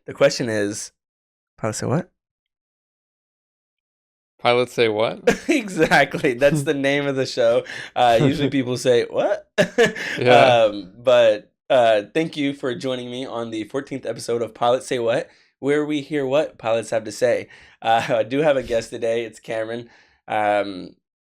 The question is, pilot say what? Pilots say what? Exactly. That's the name of the show. Usually people say what? Yeah. But thank you for joining me on the 14th episode of Pilots Say What, where we hear what pilots have to say. I do have a guest today. It's Cameron. Um,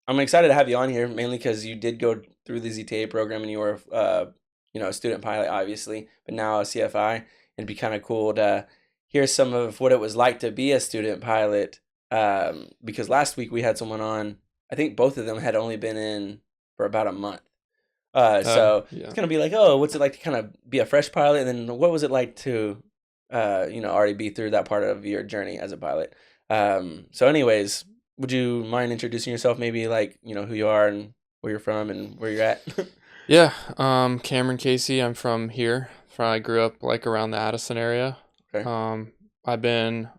I'm excited to have you on here, mainly because you did go through the ZTA program and you were, a student pilot, obviously, but now a CFI. It'd be kind of cool to hear some of what it was like to be a student pilot, because last week we had someone on. I think both of them had only been in for about a month. So it's Yeah. gonna be like, oh, what's it like to kind of be a fresh pilot, and then what was it like to, already be through that part of your journey as a pilot. So, anyways, would you mind introducing yourself? Maybe like who you are and where you're from and where you're at. Yeah. Cameron Casey. I'm from here. I grew up like around the Addison area. Okay. I've been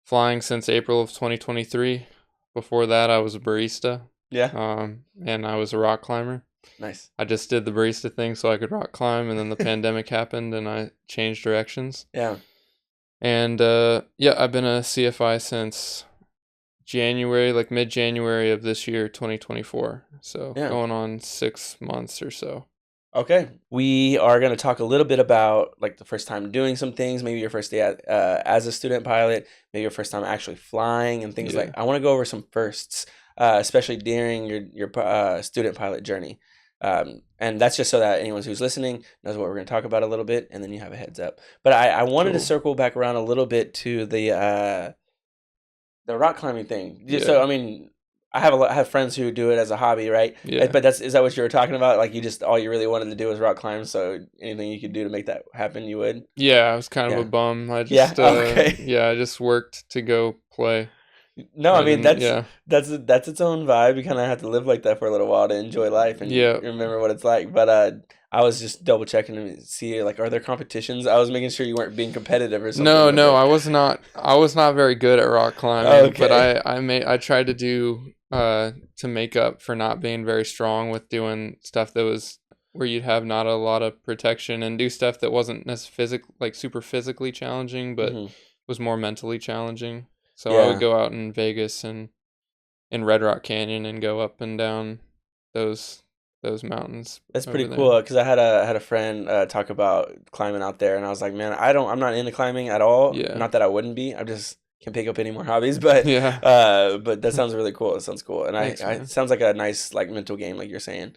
flying since April of 2023. Before that, I was a barista. Yeah. And I was a rock climber. Nice. I just did the barista thing so I could rock climb, and then the pandemic happened, and I changed directions. Yeah. And yeah, I've been a CFI since January, like mid-January of this year, 2024. So Yeah. going on 6 months or so. Okay. We are going to talk a little bit about like the first time doing some things, maybe your first day as a student pilot, maybe your first time actually flying and things Yeah. like I want to go over some firsts, especially during your student pilot journey. And that's just so that anyone who's listening knows what we're going to talk about a little bit, and then you have a heads up. But I wanted to Cool. circle back around a little bit to the rock climbing thing. So Yeah. I mean, I have friends who do it as a hobby, right? Yeah. But is that what you were talking about? Like you just all you really wanted to do was rock climb. So anything you could do to make that happen, you would. Yeah, I was kind of a Yeah. bum. Yeah. Okay. I just worked to go play. No, I I mean didn't, yeah. that's its own vibe. You kind of have to live like that for a little while to enjoy life and Yeah. remember what it's like. But I was just double checking to see like are there competitions? I was making sure you weren't being competitive or something No, with no, it. I was not very good at rock climbing, but Okay. I tried to do to make up for not being very strong with doing stuff that was where you'd have not a lot of protection and do stuff that wasn't necessarily like super physically challenging, but Hmm. was more mentally challenging. So I would Yeah. go out in Vegas and in Red Rock Canyon and go up and down those those mountains That's over pretty there. cool because I had a friend talk about climbing out there, and I was like, man, I'm not into climbing at all. Yeah. Not that I wouldn't be. I just can't pick up any more hobbies, but Yeah. that sounds really cool. It sounds cool, and Thanks, it man. sounds like a nice like mental game, like you're saying.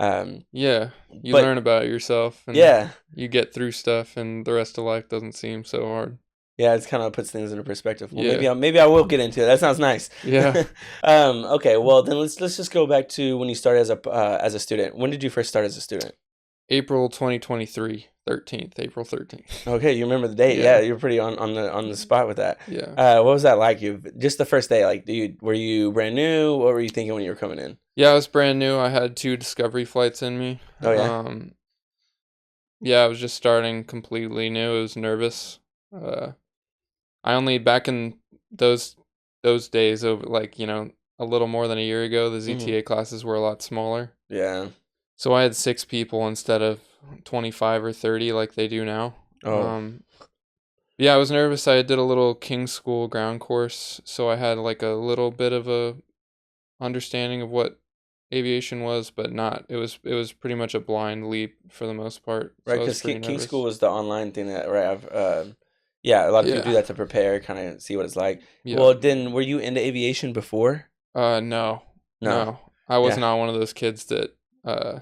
Um, Yeah. You but learn about yourself and yeah, you get through stuff and the rest of life doesn't seem so hard. yeah, it's kind of puts things into perspective. Well, Yeah. maybe I will get into it. That sounds nice. Yeah. Okay, well then let's just go back to when you started as a student. When did you first start as a student? April 2023, 13th, April 13th. Okay, you remember the date? Yeah, Yeah. you're pretty on the spot with that. Yeah. What was that like? You just the first day, like, were you brand new? What were you thinking when you were coming in? Yeah, I was brand new. I had 2 discovery flights in me. Oh yeah. Yeah, I was just starting completely new. I was nervous. Uh, I only back in those those days over like, a little more than a year ago, the Hmm. ZTA classes were a lot smaller. Yeah. So I had 6 people instead of 25 or 30 like they do now. Oh. Yeah, I was nervous. I did a little King's School ground course, so I had like a little bit of a understanding of what aviation was, but not. It was pretty much a blind leap for the most part. Right, So I was because pretty King School nervous. was the online thing that right. Yeah, a lot of people do Yeah. that to prepare, kind of see what it's like. Yeah. Well, then were you into aviation before? No. No. No. I was Yeah. not one of those kids that uh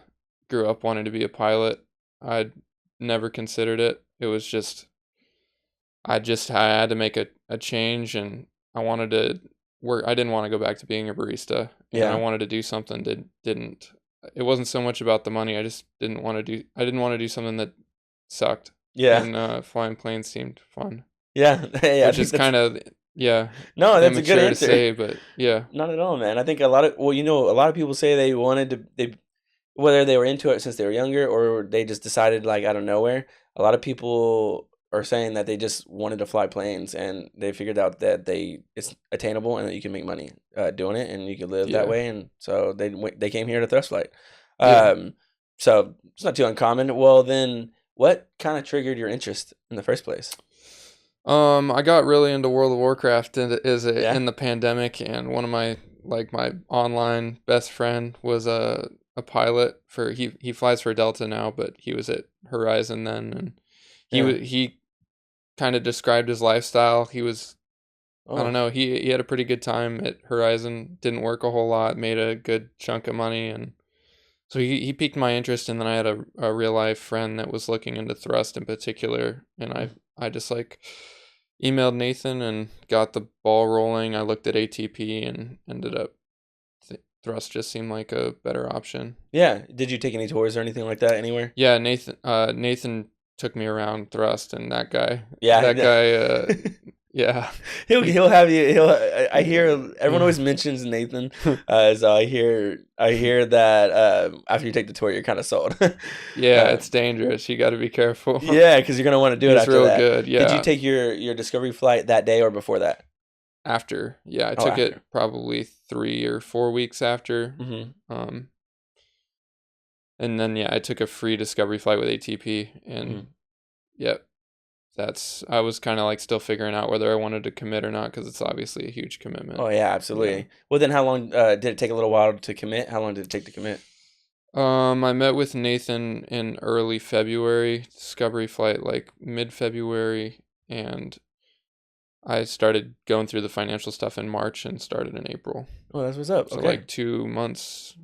grew up wanting to be a pilot. I'd never considered it. It was just I had to make a change, and I wanted to work. I didn't want to go back to being a barista, and I Yeah. wanted to do something that didn't. It wasn't so much about the money. I didn't want to do something that sucked, Yeah. and flying planes seemed fun, Yeah. Hey, I which think is that's kind of, yeah, no, that's a good immature to answer. say, but yeah, Not at all, man. I think a lot of people say they wanted to, whether they were into it since they were younger or they just decided like out of nowhere. A lot of people are saying that they just wanted to fly planes and they figured out that it's attainable and that you can make money doing it and you can live that yeah, way. And so they came here to thrust flight. yeah. Um, so it's not too uncommon. Well, then what kind of triggered your interest in the first place? I got really into World of Warcraft Yeah. in the pandemic, and one of my online best friend was a pilot for he flies for Delta now, but he was at Horizon then, and Yeah. he kind of described his lifestyle. He was I don't Oh. know, he had a pretty good time at Horizon, didn't work a whole lot, made a good chunk of money, and so he piqued my interest, and then I had a real life friend that was looking into thrust in particular, and I just like emailed Nathan and got the ball rolling. I looked at ATP and ended up thrust just seemed like a better option. Yeah. Did you take any tours or anything like that anywhere? Yeah, Nathan took me around thrust, and Yeah. that guy yeah. He'll have you. I hear everyone Yeah. always mentions Nathan. So I hear that after you take the tour, you're kind of sold. Yeah, uh, it's dangerous. You got to be careful. yeah, because you're gonna want to do it He's after real that. good. Did you Yeah. take your discovery flight that day or before that? After. Yeah, I Oh, took after. it probably 3 or 4 weeks after. Hmm. Um and then yeah, I took a free discovery flight with ATP, and Hmm. yep, that's I was kind of like still figuring out whether I wanted to commit or not, because it's obviously a huge commitment. Oh yeah, Yeah. absolutely. Well, then how long did it take? A little while to commit. How long did it take to commit? I met with Nathan in early February, discovery flight like mid-February, and I started going through the financial stuff in March and started in April. Oh, that's what's up. So Okay. like 2 months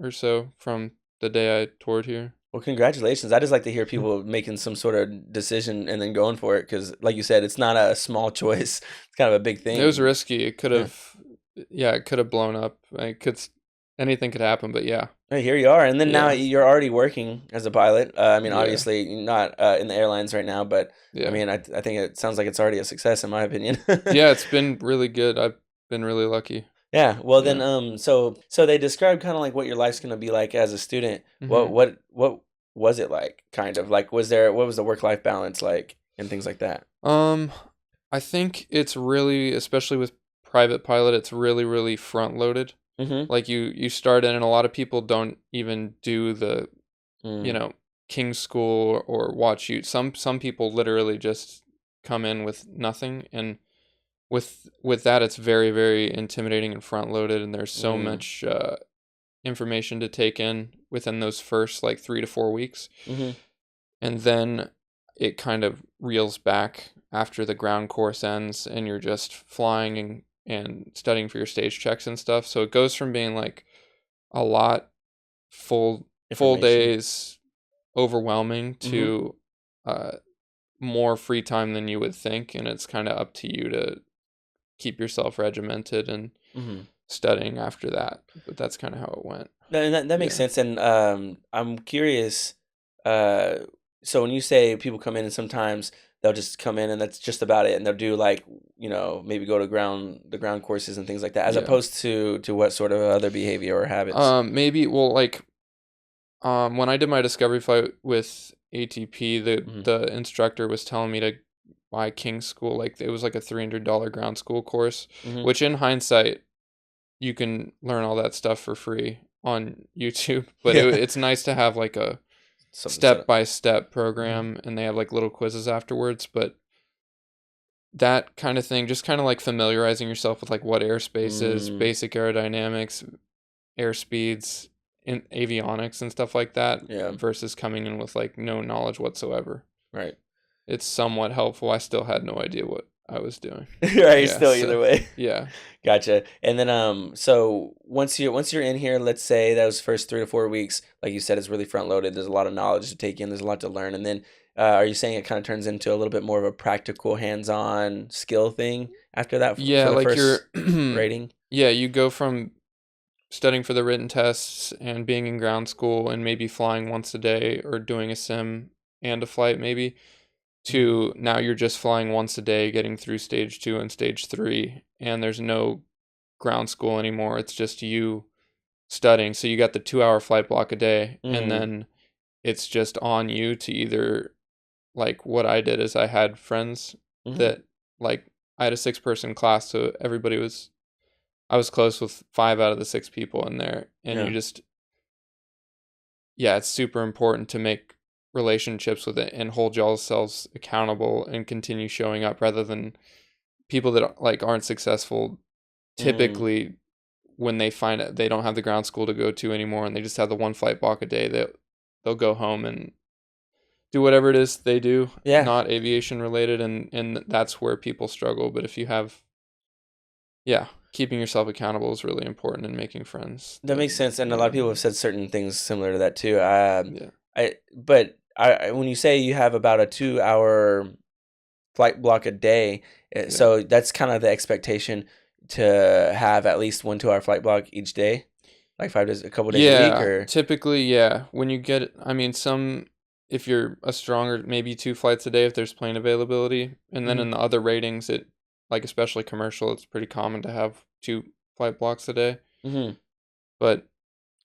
or so from the day I toured here. Well, congratulations. I just like to hear people making some sort of decision and then going for it because, like you said, it's not a small choice. It's kind of a big It was thing. risky. It could Yeah. have, yeah, it could have blown up. Anything could happen, but yeah, Hey, here you are, and then now yeah, you're already working as a pilot. I mean, yeah, obviously not in the airlines right now, but I yeah. mean, I think it sounds like it's already a success in my opinion. Yeah, it's been really good. I've been really lucky. Yeah. Well, then, Yeah. so they described kind of like what your life's gonna be like as a student. What hmm what what was it like? Kind of like, what was the work life balance like, and things like that. Um, I think it's really, especially with private pilot, it's really, really front loaded. Mm-hmm. Like you start in, and a lot of people don't even do the, you Mm. know, King's School or watch you. Some people literally just come in with nothing, and with that, it's very, very intimidating and front loaded, and there's so Mm. much information to take in within those first like 3 to 4 weeks, Mm-hmm. and then it kind of reels back after the ground course ends, and you're just flying and studying for your stage checks and stuff. So it goes from being like a lot full Information. days overwhelming Mm-hmm. to uh more free time than you would think, and it's kind of up to you to keep yourself regimented and Mm-hmm. studying after that. But that's kind of how it went. That makes Yeah. sense, and I'm curious. Uh, so when you say people come in and sometimes they'll just come in and that's just about it, and they'll do like maybe go to the ground courses and things like that, as Yeah. opposed to what sort of other behavior or habits. Maybe well like when I did my discovery flight with ATP, Hmm. the instructor was telling me to buy King's School, like it was like a $300 ground school course, Hmm. which in hindsight you can learn all that stuff for free on YouTube, but Yeah. it's nice to have like a Something set step up. by step Hmm. program, and they have like little quizzes afterwards, but that kind of thing, just kind of like familiarizing yourself with like what airspace is, Mm, basic aerodynamics, air speeds, in avionics and stuff like that, yeah. versus coming in with like no knowledge whatsoever. Right. It's somewhat helpful. I still had no idea what I was doing. Right. Yeah, Still, either so way. yeah. Gotcha. And then so once you're in here, let's say those first 3 to 4 weeks, like you said, is really front loaded. There's a lot of knowledge to take in. There's a lot to learn. And then are you saying it kind of turns into a little bit more of a practical, hands-on skill thing after that Yeah, for the like first you're rating? yeah, you go from studying for the written tests and being in ground school and maybe flying once a day or doing a sim and a flight maybe, Hmm. to now you're just flying once a day, getting through stage 2 and stage 3, and there's no ground school anymore. It's just you studying. So you got the 2-hour flight block a day, and Mm, then it's just on you to either, like what I did is I had friends hmm. that, like, I had a 6-person class, so I was close with 5 out of the 6 people in there, and you Yeah. just, yeah, it's super important to make relationships with it and hold yourselves accountable and continue showing up rather than people that like aren't successful Mm. typically when they find out they don't have the ground school to go to anymore and they just have the one flight block a day that they'll go home and do whatever it is they do, Yeah, not aviation related, and that's where people struggle. But if you have, yeah, keeping yourself accountable is really important in making friends. that makes sense, and a lot Yeah, of people have said certain things similar to that too. yeah, When you say you have about a 2 hour flight block a day, yeah. so that's kind of the expectation to have at least 1 2 hour flight block each day, like 5 days, a couple days a week, Yeah, or. typically, yeah. When you get, I mean, if you're a stronger, maybe 2 flights a day if there's plane availability. And then Mhm. in the other ratings, like, especially commercial, it's pretty common to have 2 flight blocks a day. Mhm. But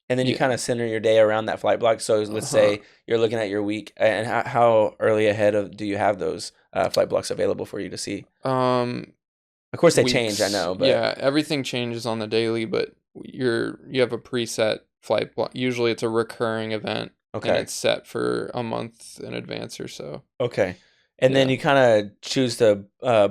And then you yeah, kind of center your day around that flight block. So let's uh-huh. say you're looking at your week, and how early ahead of do you have those flight blocks available for you to see? Um, Of course, they change, I Weeks. know, but Yeah, everything changes on the daily, but you have a preset flight block. Usually it's a recurring event and okay, it's set for a month in advance or so. okay. And then Yeah. you kind of choose to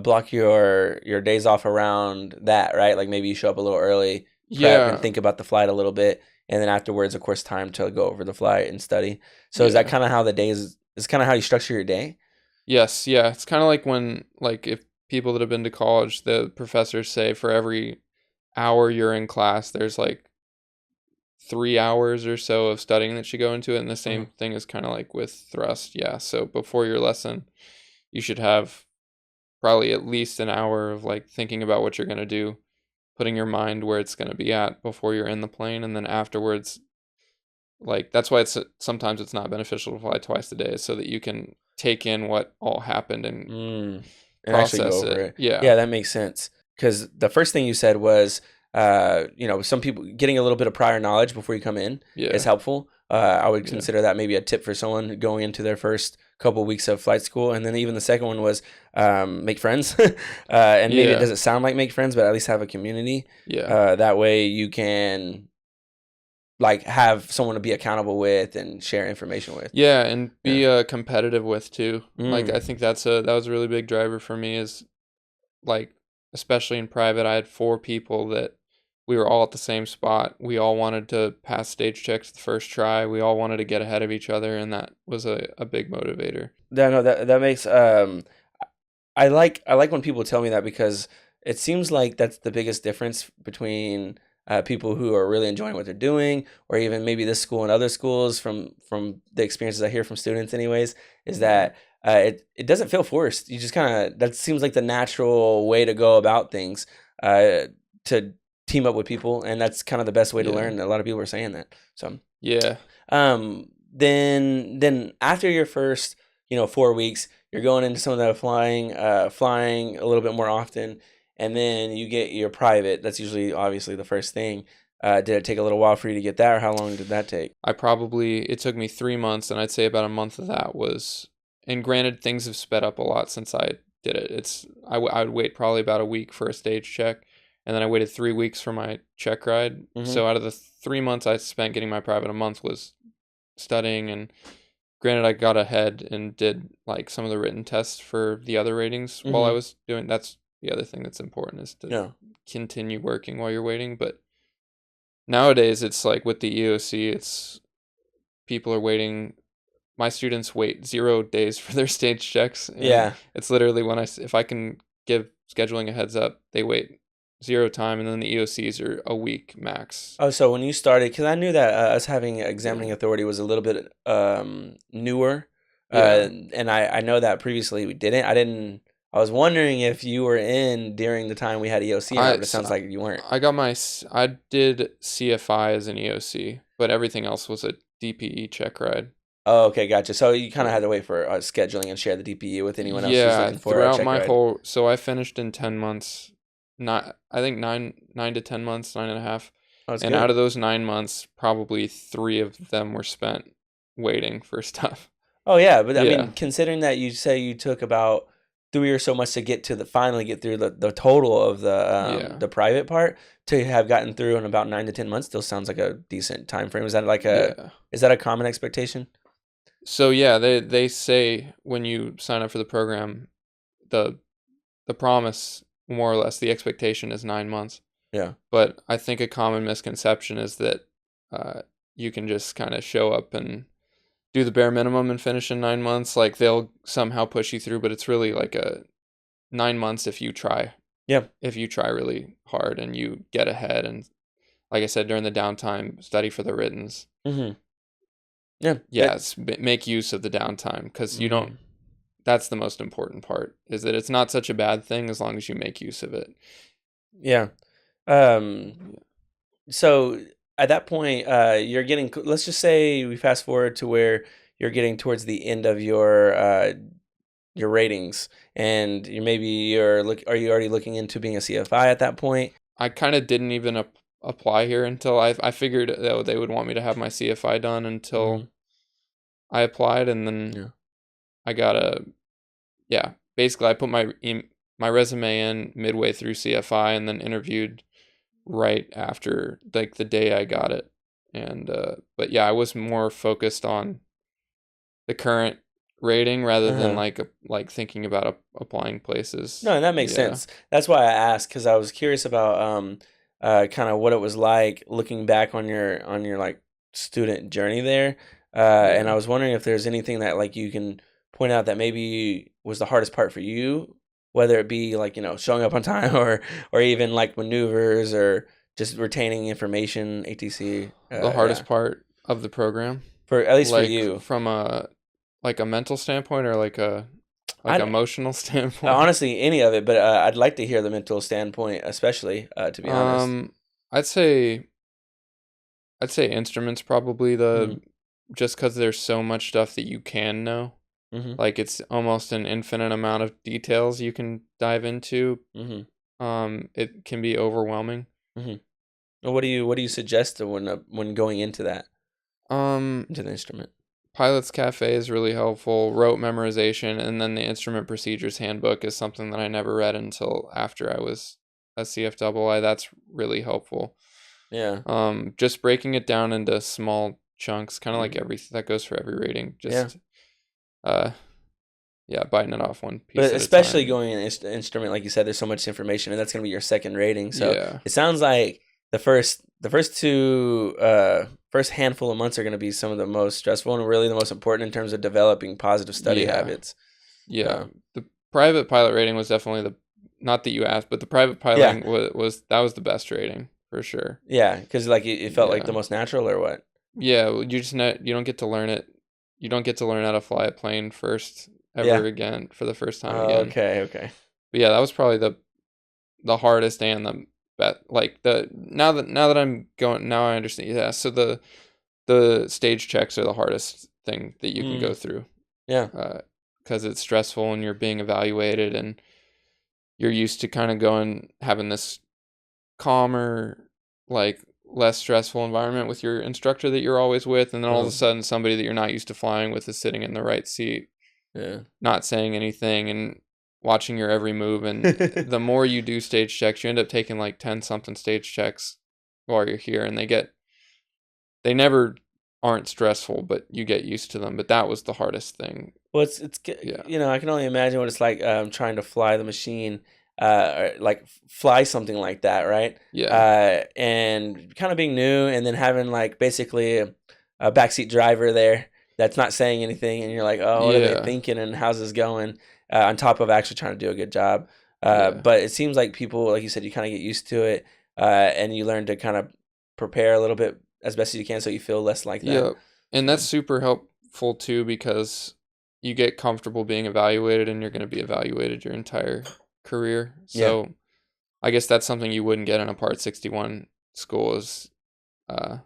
block your days off around that, right? Like maybe you show up a little early, prep, and Yeah. think about the flight a little bit, and then afterwards, of course, time to go over the flight and study. So is that Yeah. kind of how the days? Is kind of how you structure your day? Yes, yeah. It's kind of like when, like, if people that have been to college, the professors say for every hour you're in class, there's like 3 hours or so of studying that should go into it. And the Uh-huh. same thing is kind of like with thrust. Yeah. So before your lesson, you should have probably at least an hour of like thinking about what you're going to do, putting your mind where it's going to be at before you're in the plane. And then afterwards, like, that's why sometimes it's not beneficial to fly twice a day so that you can take in what all happened and Mm, and actually go process over it. it. Yeah. Yeah, that makes sense. Because the first thing you said was, some people getting a little bit of prior knowledge before you come in is Yeah. helpful. I would Yeah. consider that maybe a tip for someone going into their first couple weeks of flight school. And then even the second one was make friends. And maybe it Yeah. doesn't sound like make friends, but at least have a community. Yeah. That way you can like have someone to be accountable with and share information with. Yeah, and Yeah. be competitive with too. Like, Mm, I think that was a really big driver for me is like, especially in private, I had 4 people that we were all at the same spot. We all wanted to pass stage checks the first try. We all wanted to get ahead of each other, and that was a big motivator. yeah, no, that makes I like when people tell me that because it seems like that's the biggest difference between people who are really enjoying what they're doing, or even maybe this school and other schools from the experiences I hear from students, anyways, is Yeah. that it doesn't feel forced. You just kind of that seems like the natural way to go about things, to team up with people, and that's kind of the best way to Yeah. learn. A lot of people are saying that. So. Yeah. Then after your first, 4 weeks, you're going into some of the flying a little bit more often, and then you get your private. That's usually obviously the first thing. Did it take a little while for you to get that, or how long did that take? It took me 3 months, and I'd say about a month of that was, and granted, things have sped up a lot since I did it. I would wait probably about a week for a stage check, and then I waited 3 weeks for my check ride. Mm-hmm. So out of the 3 months I spent getting my private, a month was studying, and granted, I got ahead and did like some of the written tests for the other ratings while I Mm-hmm. was doing. That's the other thing that's important is to Yeah. continue working while you're waiting. But nowadays, it's like with the EOC, it's people are waiting. My students wait 0 days for their stage checks, and Yeah. it's literally if I can give scheduling a heads up, they wait 0 time, and then the EOCs are a week max. Oh, so when you started, because I knew that us having Yeah, examining authority was a little bit newer, yeah. and I know that previously we didn't. I didn't. I was wondering if you were in during the time we had EOC or not, I but it s- sounds like you weren't. I did CFI as an EOC, but everything else was a DPE check ride. Oh, okay, gotcha. So you kind of had Yeah. to wait for scheduling and share the DPU with anyone else who's Yeah, looking for a throughout check my ride. whole, so I finished in 10 months, not I think 9 to 10 months, 9.5, Oh, that's and out good. of those 9 months, probably 3 of them were spent waiting for stuff. Oh yeah, but I Yeah, mean, considering that you say you took about 3 or so months to get to the finally get through the total of yeah, the private part to have gotten through in about 9 to 10 months still sounds like a decent time frame. Is that like a yeah. is that a common expectation? So yeah, they say when you sign up for the program, the the promise, more or less, the expectation is 9 months. Yeah. But I think a common misconception is that uh, you can just kind of show up and do the bare minimum and finish in 9 months. Like they'll somehow push you through, but it's really like a 9 months Yeah. if you try really hard and you get ahead and, like I said, during the downtime, study for the writtens. Mhm. Yeah. That. Yes, make use of the downtime because you don't. Mhm. That's the most important part. Is that it's not such a bad thing as long as you make use of it. Yeah. Um. So at that point, you're getting. Let's just say we fast forward to where you're getting towards the end of your ratings, and you're look. Are you already looking into being a CFI at that point? I kind of didn't even apply here until I figured that they would want me to have my CFI done Hmm. until I applied, and then Yeah. I got a yeah. Basically, I put my resume in midway through CFI, and then interviewed right after, like the day I got it. And but yeah, I was more focused on the current rating rather Uh than huh. like thinking about applying No, places. and that makes Yeah, sense. That's why I asked because I was curious about kind of what it was like looking back on your like student journey there, and yeah. I was wondering if there's anything that like you can point out that maybe was the hardest part for you, whether it be like showing up on time or even like maneuvers or just retaining information, etc. The Yeah, hardest part of the program, for at least for like you. from a like a mental standpoint or like I emotional standpoint. honestly any of it, but I'd like to hear the mental standpoint, especially to be honest. Um, I'd say I'd say instruments probably Hmm. the just because there's so much stuff that you can know. Hmm. Like it's almost an infinite amount of details you can dive into. Hmm. It can be overwhelming. Hmm. Well, what do you suggest when going into that Um, into the instrument? Pilot's Cafe is really helpful. Rote memorization, and then the Instrument Procedures Handbook is something that I never read until after I was a CFII. That's really helpful. Yeah. Just breaking it down into small chunks, kind of like Hmm. every that goes for every rating. Yeah. Just uh, yeah, biting it off one piece But at a especially time. going in instrument, like you said, there's so much information, and that's going to be your second rating. So Yeah, it sounds like the first two first handful of months are going to be some of the most stressful and really the most important in terms of developing positive study yeah, habits. yeah. So The private pilot rating was definitely the not that you asked, but the private yeah, piloting was that was the best rating for sure. yeah, because like it felt like the Yeah. most natural or what? Yeah, well, you just you don't get to learn it. You don't get to learn how to fly a plane first ever Yeah. again for the first time Oh, again. okay. Okay. But yeah, that was probably the hardest and the like the now that I'm going now I understand. Yeah, so the stage checks are the hardest thing that you can go Mm, through. yeah. Because it's stressful and you're being evaluated and you're used to kind of going having this calmer, like less stressful environment with your instructor that you're always with, and then all of a Uh-huh. sudden somebody that you're not used to flying with is sitting in the right seat, Yeah. not saying anything and watching your every move. And the more you do stage checks, you end up taking like 10 something stage checks while you're here, and they never aren't stressful, but you get used to them. But that was the hardest thing. Well, Yeah. I can only imagine what it's like trying to fly the machine, or like fly something like that, right? Yeah. And kind of being new, and then having like basically a backseat driver there that's not saying anything, and you're like, oh, what are they Yeah. thinking, and how's this going? On top of actually trying to do a good job, Yeah. but it seems like people, like you said, you kind of get used to it, and you learn to kind of prepare a little bit as best as you can, so you feel less like that. Yeah. And So that's super helpful too because you get comfortable being evaluated and you're going to be evaluated your entire career. yeah. So I guess that's something you wouldn't get in a Part 61 school is uh,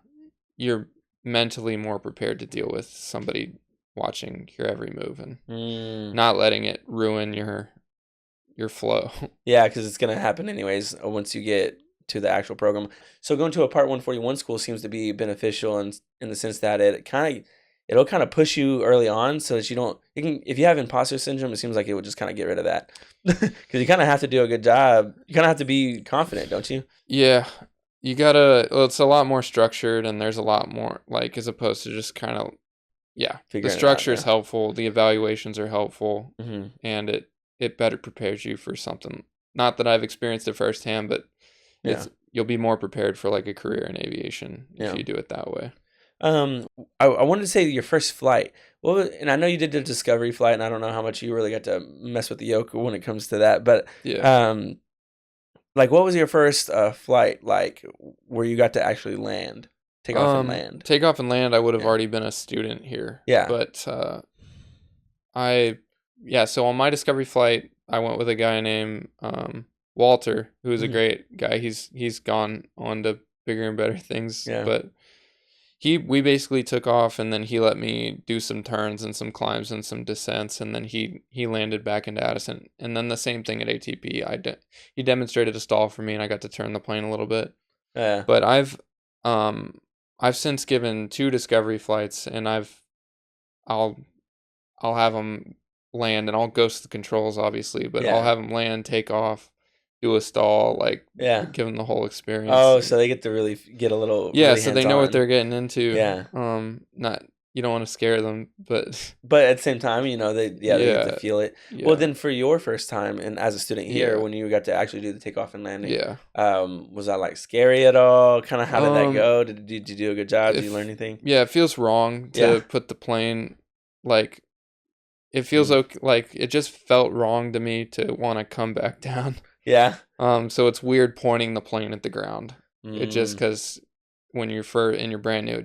you're mentally more prepared to deal with somebody watching your every move and Mm. not letting it ruin your flow. Yeah, because it's gonna happen anyways once you get to the actual program. So going to a Part 141 school seems to be beneficial in the sense that it'll kind of push you early on so that you don't you can if you have imposter syndrome, it seems like it would just kind of get rid of that because you kind of have to do a good job. You kind of have to be confident, don't you? Yeah, you gotta. Well, it's a lot more structured, and there's a lot more like as opposed to just kind of Yeah, the figuring it out. structure is Yeah. helpful, the evaluations are helpful, Hmm. and it better prepares you for something. Not that I've experienced it firsthand, but Yeah. you'll be more prepared for like a career in aviation if Yeah. you do it that way. Um, I wanted to say your first flight. And I know you did the Discovery flight, and I don't know how much you really got to mess with the yoke when it comes to that. But Yeah. um, like, what was your first flight like, where you got to actually land, take off and land? Takeoff and land, I would have Yeah. already been a student here, Yeah. but I yeah. So on my Discovery flight, I went with a guy named Walter, who's a Hmm. great guy. He's gone on to bigger and better things, Yeah. but we basically took off, and then he let me do some turns and some climbs and some descents, and then he landed back into Addison, and then the same thing at ATP. He demonstrated a stall for me, and I got to turn the plane a little bit. Yeah. But um I've since given 2 Discovery flights, and I'll I'll have them land, and I'll ghost the controls obviously, but I'll Yeah. have them land, take off, do a stall, like Yeah. give them the whole experience. Oh, so they get to really get a little Yeah, really so hands they know what on. they're getting into. Yeah. Not you don't want to scare them, but But at the same time, they get to yeah, feel it. Well, yeah, then for your first time and as a student here, yeah, when you got to actually do the takeoff and landing, yeah. was that like scary at all? Kind of how did that Um, go? Did you do a good job? Did you learn if anything? yeah, it feels wrong Yeah. to put the plane like it feels Mm. okay, like it just felt wrong to me to want to come back down. Yeah. So it's weird pointing the plane at the ground. It just Mm. because when you're brand new,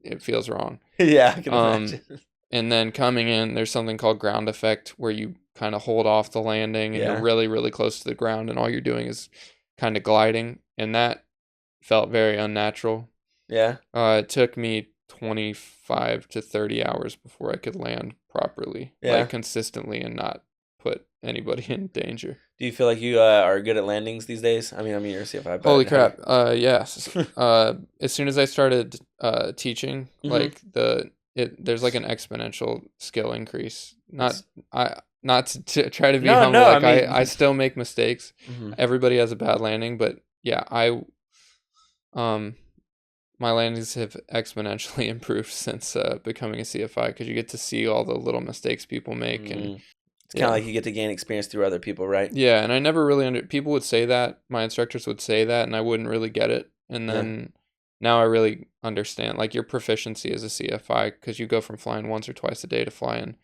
it feels wrong. Yeah, I can Um, imagine. and then coming in, there's something called ground effect where you kind of hold off the landing and you're Yeah. really, really close to the ground, and all you're doing is kind of gliding, and that felt very unnatural. Yeah. It took me 25 to 30 hours before I could land properly, like Yeah. consistently and not put anybody in danger. Do you feel like you are good at landings these days? I mean, you're a CFI, Holy but how do crap. Yes. As soon as I started teaching, you? there's like an exponential skill increase. That's Not to try to be no, humble, no. I like I mean, still make mistakes. mhm. Everybody has a bad landing, but yeah, I um my landings have exponentially improved since becoming a CFI, because you get to see all the little mistakes people make. And Mm. It's kind of yeah. like you get to gain experience through other people, right? Yeah, and I never really people would say that, my instructors would say that, and I wouldn't really get it. And Yeah. then now I really understand like your proficiency as a CFI, because you go from flying once or twice a day to flying,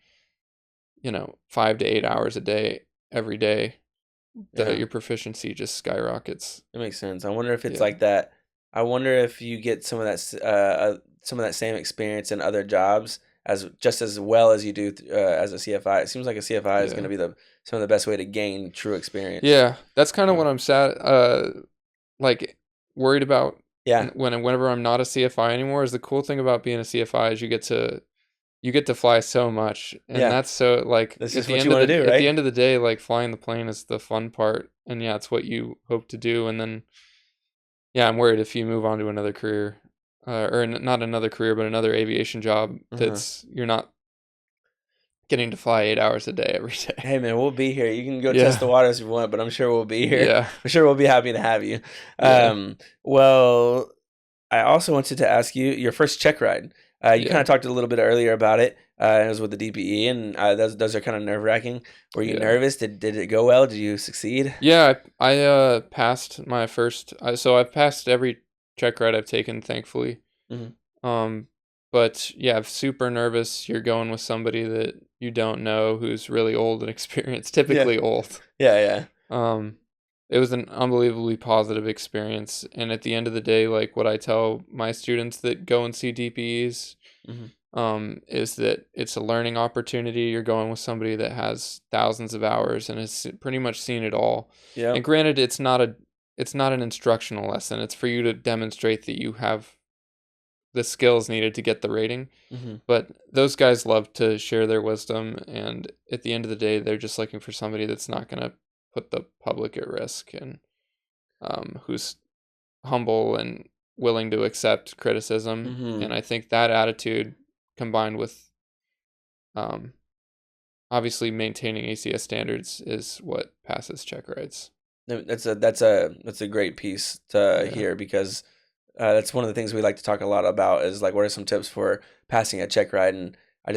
5 to 8 hours a day every day. Yeah. Your proficiency just skyrockets. That makes sense. I wonder if it's Yeah. like that. I wonder if you get some of that same experience in other jobs as just as well as you do as a CFI. It seems like a CFI is going to Yeah. be the some of the best way to gain true experience. Yeah, that's kind of Yeah. what I'm sad like worried about Yeah. whenever I'm not a CFI anymore. Is the cool thing about being a CFI is you get to fly so much, and Yeah. that's so like This is what you want to do, at the right? end of the day, like flying the plane is the fun part, and yeah, it's what you hope to do. And then yeah, I'm worried if you move on to another career, not another career, but another aviation job, Uh-huh. that's you're not getting to fly 8 hours a day every day. Hey man, we'll be here. You can go test Yeah, the waters if you want, but I'm sure we'll be here. yeah, I'm sure we'll be happy to have you. yeah, Well, I also wanted to ask you your first check ride. You kind yeah, of talked a little bit earlier about it. It was with the DPE, and those are kind of nerve wracking. Were you yeah. nervous? Did it go well? Did you succeed? Yeah, I passed my first. So I've passed every check ride I've taken, thankfully. Hmm. Um, but yeah, super nervous. You're going with somebody that you don't know, who's really old and experienced, Yeah, typically old. yeah, Um, it was an unbelievably positive experience. And at the end of the day, like what I tell my students that go and see DPEs, yeah. Hmm. is that it's a learning opportunity. You're going with somebody that has thousands of hours and has pretty much seen it all. And Yep. granted, it's not an instructional lesson. It's for you to demonstrate that you have the skills needed to get the rating. Hmm. But those guys love to share their wisdom, and at the end of the day, they're just looking for somebody that's not going to put the public at risk, and who's humble and willing to accept criticism. Hmm. And I think that attitude, combined with um, obviously maintaining ACS standards, is what passes check rides. That's a great piece to Yeah, hear because that's one of the ththings we like to talk a lot about is like what are some tips for passing a check ride. And I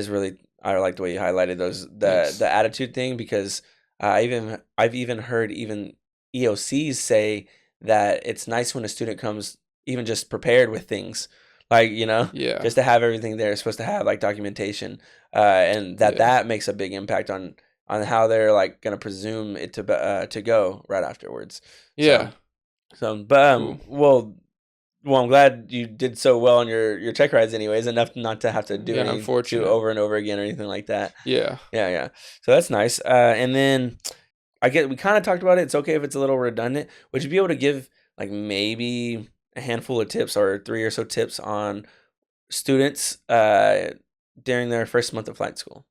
like the way you highlighted those Thanks. the attitude thing, because I've even heard even EOCs say that it's nice when a student comes even just prepared with things, like, Yeah. just to have everything there. It's supposed to have like documentation, and Yeah. that makes a big impact on how they're like gonna presume it to go right afterwards. Yeah. But Cool. I'm glad you did so well on your check rides, anyways, enough not to have to do Yeah, I'm any two fortunate. over and over again or anything like that. Yeah. Yeah, yeah. So that's nice. And then we kind of talked about it. It's okay if it's a little redundant. Would you be able to give like maybe a handful of tips or three or so tips on students during their first month of flight school?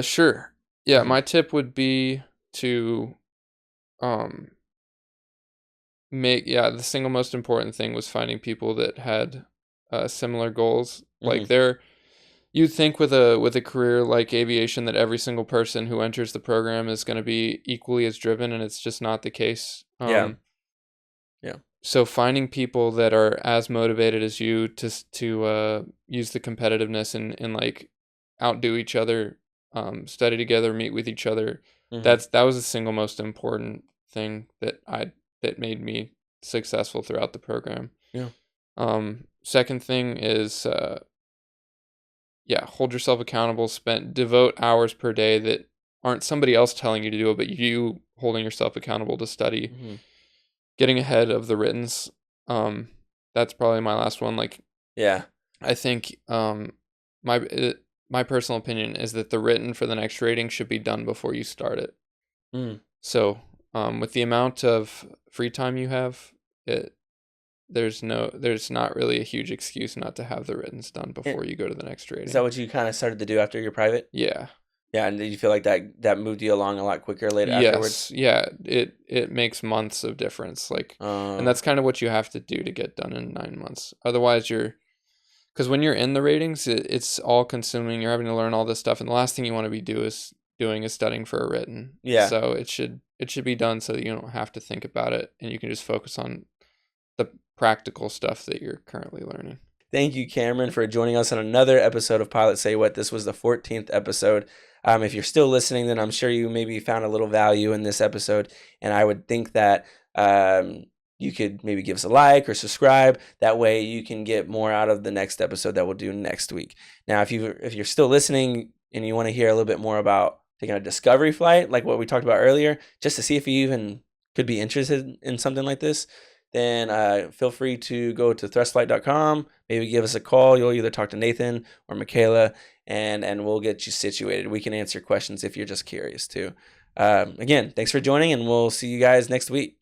Sure. Yeah, Hmm. my tip would be to um the single most important thing was finding people that had similar goals. Hmm. Like you'd think with a career like aviation that every single person who enters the program is going to be equally as driven, and it's just not the case. Yeah. Yeah. So finding people that are as motivated as you to use the competitiveness and like outdo each other, study together, meet with each other. Hmm. That was the single most important thing that made me successful throughout the program. Yeah. Second thing is hold yourself accountable. Devote hours per day that aren't somebody else telling you to do it, but you holding yourself accountable to study, Hmm. getting ahead of the writtens. Um, that's probably my last one. Like Yeah. I think my my personal opinion is that the written for the next rating should be done before you start it. Mm. So with the amount of free time you have, there's not really a huge excuse not to have the writtens done Eh, before you go to the next Is that rating. what you kind of started to do after your private? Yeah. Yeah, and did you feel like that moved you along a lot quicker later afterwards? Yes. Yeah. It makes months of difference. Like, and Uh, that's kind of what you have to do to get done in 9 months. Otherwise, because when you're in the ratings, it's all consuming. You're having to learn all this stuff, and the last thing you want to be doing is studying for a written. yeah. So it should be done so that you don't have to think about it, and you can just focus on the practical stuff that you're currently learning. Thank you, Cameron, for joining us on another episode of Pilot Say What. This was the 14th episode. If you're still listening, then I'm sure you maybe found a little value in this episode. And I would think that you could maybe give us a like or subscribe. That way you can get more out of the next episode that we'll do next week. Now, if you're still listening and you want to hear a little bit more about taking a discovery flight, like what we talked about earlier, just to see if you even could be interested in something like this, then feel free to go to thrustflight.com. Maybe give us a call. You'll either talk to Nathan or Michaela, and we'll get you situated. We can answer questions if you're just curious too. Again, thanks for joining, and we'll see you guys next week.